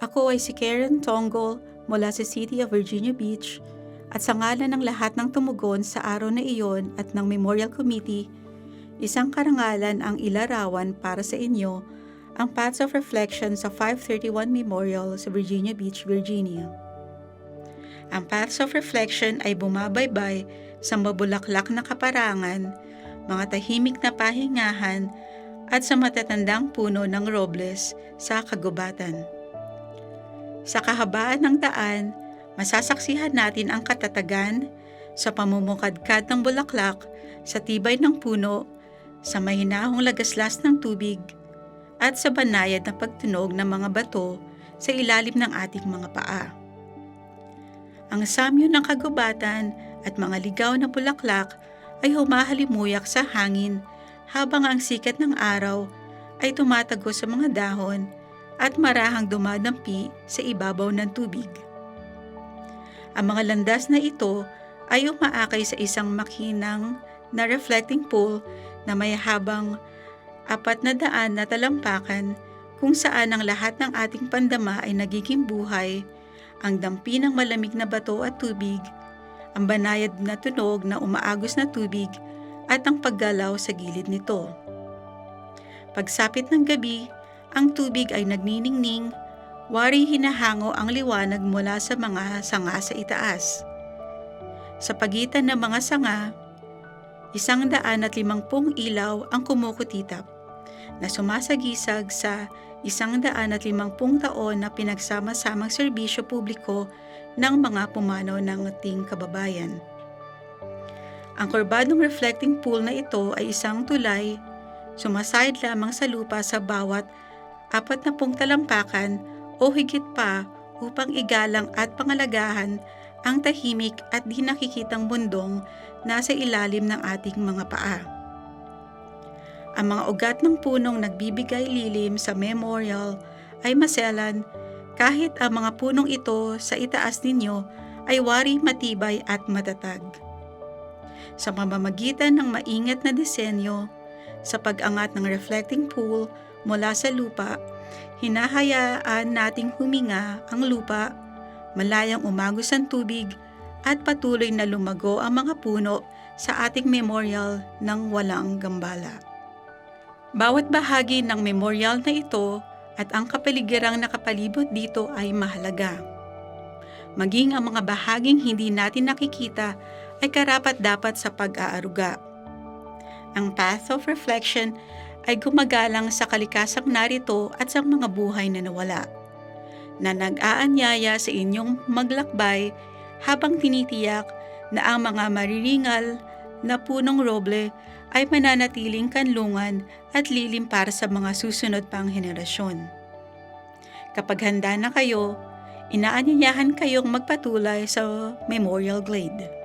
Ako ay si Karen Tongol mula sa City of Virginia Beach at sa ngalan ng lahat ng tumugon sa araw na iyon at ng Memorial Committee, isang karangalan ang ilarawan para sa inyo ang Paths of Reflection sa 531 Memorial sa Virginia Beach, Virginia. Ang Paths of Reflection ay bumabaybay sa mabulaklak na kaparangan, mga tahimik na pahingahan at sa matatandang puno ng robles sa kagubatan. Sa kahabaan ng daan, masasaksihan natin ang katatagan sa pamumukadkad ng bulaklak, sa tibay ng puno, sa mahinahong lagaslas ng tubig, at sa banayad na pagtunog ng mga bato sa ilalim ng ating mga paa. Ang samyo ng kagubatan at mga ligaw na bulaklak ay humahalimuyak sa hangin habang ang sikat ng araw ay tumatago sa mga dahon at marahang dumadampi sa ibabaw ng tubig. Ang mga landas na ito ay umaakay sa isang makinang na reflecting pool na may habang 400 na talampakan kung saan ang lahat ng ating pandama ay nagiging buhay, ang dampi ng malamig na bato at tubig, ang banayad na tunog na umaagos na tubig at ang paggalaw sa gilid nito. Pagsapit ng gabi, ang tubig ay nagniningning, wari hinahango ang liwanag mula sa mga sanga sa itaas. Sa pagitan ng mga sanga, 150 ilaw ang kumukutitap na sumasagisag sa 150 taon na pinagsama-samang serbisyo publiko ng mga pumanaw ng ating kababayan. Ang kurbadong reflecting pool na ito ay isang tulay, sumasayad lamang sa lupa sa bawat 40 talampakan o higit pa upang igalang at pangalagahan ang tahimik at di nakikitang bundong nasa ilalim ng ating mga paa. Ang mga ugat ng punong nagbibigay lilim sa memorial ay maselan kahit ang mga punong ito sa itaas ninyo ay wari matibay at matatag. Sa pamamagitan ng maingat na disenyo, sa pag-angat ng reflecting pool mula sa lupa, hinahayaan nating huminga ang lupa, malayang umagos ang tubig at patuloy na lumago ang mga puno sa ating memorial ng walang gambala. Bawat bahagi ng memorial na ito at ang kapaligirang nakapalibot dito ay mahalaga. Maging ang mga bahaging hindi natin nakikita ay karapat-dapat sa pag-aaruga. Ang Path of Reflection ay gumagalang sa kalikasang narito at sa mga buhay na nawala, na nag-aanyaya sa inyong maglakbay habang tinitiyak na ang mga mariringal na punong roble ay mananatiling kanlungan at lilim para sa mga susunod pang henerasyon. Kapag handa na kayo, inaanyayahan kayong magpatuloy sa Memorial Glade.